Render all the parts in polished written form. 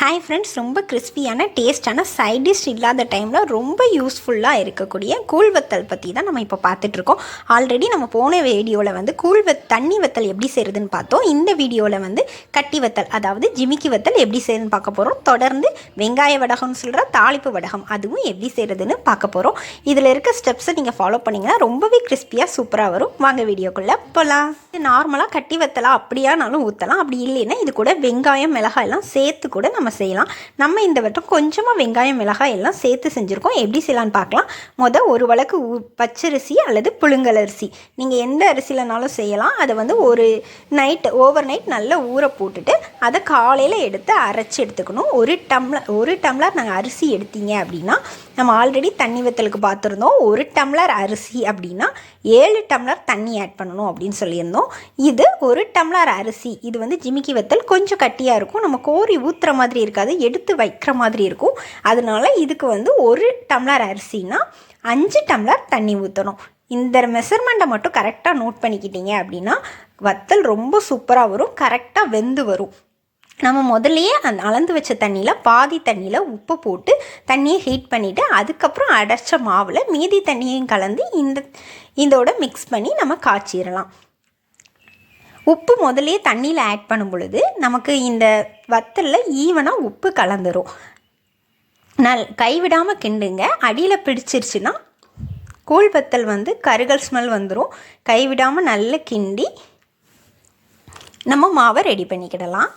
Hi friends, ரொம்ப கிறிஸ்பியான டேஸ்டான சைட் டிஷ் இல்லாத டைமில் ரொம்ப யூஸ்ஃபுல்லாக இருக்கக்கூடிய கூழ் வத்தல் பற்றி தான் நம்ம இப்போ பார்த்துட்ருக்கோம். ஆல்ரெடி நம்ம போன வீடியோவில் வந்து தண்ணி வத்தல் எப்படி செய்கிறதுன்னு பார்த்தோம். இந்த வீடியோவில் வந்து கட்டி வத்தல், அதாவது ஜிமிக்கி வத்தல் எப்படி செய்யறதுன்னு பார்க்க போகிறோம். தொடர்ந்து வெங்காய வடகம்னு சொல்கிற தாளிப்பு வடகம், அதுவும் எப்படி செய்கிறதுன்னு பார்க்க போகிறோம். இதில் இருக்க ஸ்டெப்ஸை நீங்கள் ஃபாலோ பண்ணிங்கன்னா ரொம்பவே கிறிஸ்பியாக சூப்பராக வரும். வாங்க வீடியோக்குள்ளே போகலாம். நார்மலாக கட்டி வத்தலாம் அப்படியானாலும் ஊற்றலாம். அப்படி இல்லைன்னா இது கூட வெங்காயம் மிளகாய் எல்லாம் சேர்த்து கூட நம்ம செய்யலாம். நம்ம இந்த வட்டம் கொஞ்சமாக வெங்காயம் மிளகாய் எல்லாம் சேர்த்து செஞ்சுருக்கோம். எப்படி செய்யலான்னு பார்க்கலாம். ஒரு வழக்கு பச்சரிசி அல்லது புழுங்கலரிசி, நீங்கள் எந்த அரிசியிலனாலும் செய்யலாம். அதை வந்து ஓவர் நைட் நல்லா ஊற போட்டுட்டு அதை காலையில் எடுத்து அரைச்சி எடுத்துக்கணும். ஒரு டம்ளர் நாங்கள் அரிசி எடுத்தீங்க அப்படின்னா, நம்ம ஆல்ரெடி தண்ணி வத்தலுக்கு பார்த்துருந்தோம். 1 டம்ளர் அரிசி அப்படின்னா 7 டம்ளர் தண்ணி ஆட் பண்ணணும் அப்படின்னு சொல்லியிருந்தோம். இது 1 டம்ளர் அரிசி. இது வந்து ஜிமிக்கி வத்தல் கொஞ்சம் கட்டியாக இருக்கும், நம்ம கோரி ஊற்றுற மாதிரி இருக்காது, எடுத்து வைக்கிற மாதிரி இருக்கும். அதனால இதுக்கு வந்து 1 டம்ளர் அரிசினா 5 டம்ளர் தண்ணி ஊற்றணும். இந்த மெஷர்மெண்ட்டை மட்டும் கரெக்டாக நோட் பண்ணிக்கிட்டீங்க அப்படின்னா வத்தல் ரொம்ப சூப்பராக வரும், கரெக்டாக வெந்து வரும். நம்ம முதல்லையே அந்த அளந்து வச்ச தண்ணியில் பாதி தண்ணியில் உப்பு போட்டு தண்ணியை ஹீட் பண்ணிவிட்டு அதுக்கப்புறம் அடைச்ச மாவில் மீதி தண்ணியையும் கலந்து இதோட மிக்ஸ் பண்ணி நம்ம காய்ச்சிடலாம். உப்பு முதல்லையே தண்ணியில் ஆட் பண்ணும் பொழுது நமக்கு இந்த வத்தலில் ஈவனாக உப்பு கலந்துரும். கைவிடாமல் கிண்டுங்க. அடியில் பிடிச்சிருச்சுன்னா கூழ் வத்தல் வந்து கருகல் ஸ்மெல் வந்துடும். கைவிடாமல் நல்லா கிண்டி நம்ம மாவை ரெடி பண்ணிக்கிடலாம்.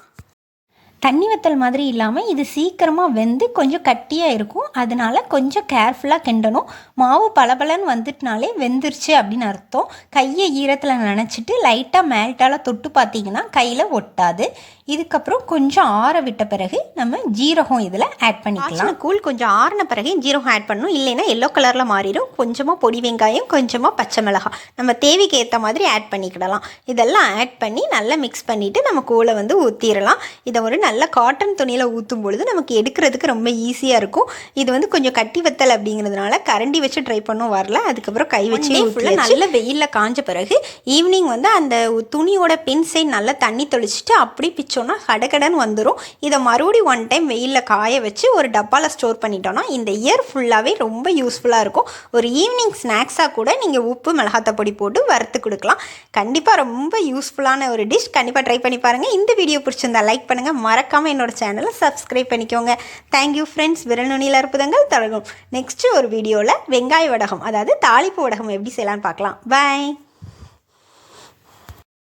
தண்ணி வத்தல் மாதிரி இல்லாமல் இது சீக்கிரமாக வெந்து கொஞ்சம் கட்டியாக இருக்கும். அதனால கொஞ்சம் கேர்ஃபுல்லாக கிண்டணும். மாவு பளபளன்னு வந்துட்டுனாலே வெந்துருச்சு அப்படின்னு அர்த்தம். கையை ஈரத்தில் நனைச்சிட்டு லைட்டாக மேல்ட்டால் தொட்டு பார்த்தீங்கன்னா கையில் ஒட்டாது. இதுக்கப்புறம் கொஞ்சம் ஆற விட்ட பிறகு நம்ம ஜீரகம் இதில் ஆட் பண்ணிக்கலாம். கூழ் கொஞ்சம் ஆறின பிறகு ஜீரகம் ஆட் பண்ணணும், இல்லைன்னா எல்லோ கலரில் மாறிடும். கொஞ்சமாக பொடி வெங்காயம், கொஞ்சமாக பச்சை மிளகாய் நம்ம தேவைக்கு ஏற்ற மாதிரி ஆட் பண்ணிக்கிடலாம். இதெல்லாம் ஆட் பண்ணி நல்லா மிக்ஸ் பண்ணிவிட்டு நம்ம கூழை வந்து ஊற்றிடலாம். இதை ஒரு நல்ல காட்டன் துணியில் ஊற்றும் பொழுது நமக்கு எடுக்கிறதுக்கு ரொம்ப ஈஸியாக இருக்கும். இது வந்து கொஞ்சம் கட்டி வத்தல் அப்படிங்கிறதுனால கரண்டி வச்சு ட்ரை பண்ணும் வரல. அதுக்கப்புறம் கை வச்சு ஃபுல்லாக நல்ல வெயிலில் காஞ்ச பிறகு ஈவினிங் வந்து அந்த துணியோட பின் சைட் நல்லா தண்ணி தெளிச்சிட்டு அப்படி பிச்சோன்னா கடகடன் வந்துடும். இதை மறுபடியும் 1 டைம் வெயிலில் காய வச்சு ஒரு டப்பாவில் ஸ்டோர் பண்ணிட்டோன்னா இந்த இயர் ஃபுல்லாகவே ரொம்ப யூஸ்ஃபுல்லாக இருக்கும். ஒரு ஈவினிங் ஸ்நாக்ஸாக கூட நீங்கள் உப்பு மிளகாத்த பொடி போட்டு வறுத்து கொடுக்கலாம். கண்டிப்பாக ரொம்ப யூஸ்ஃபுல்லான ஒரு டிஷ். கண்டிப்பாக ட்ரை பண்ணி பாருங்கள். இந்த வீடியோ பிடிச்சிருந்தா லைக் பண்ணுங்கள், மறக்காமல் என்னோட சேனலை சப்ஸ்கிரைப் பண்ணிக்கோங்க. Thank you friends. விரல் நுனியில் அற்புதங்கள் தொடரும். நெக்ஸ்ட்டு ஒரு வீடியோவில் வெங்காய வடகம், அதாவது தாளிப்பு வடகம் எப்படி செய்யலான்னு பார்க்கலாம். பாய்.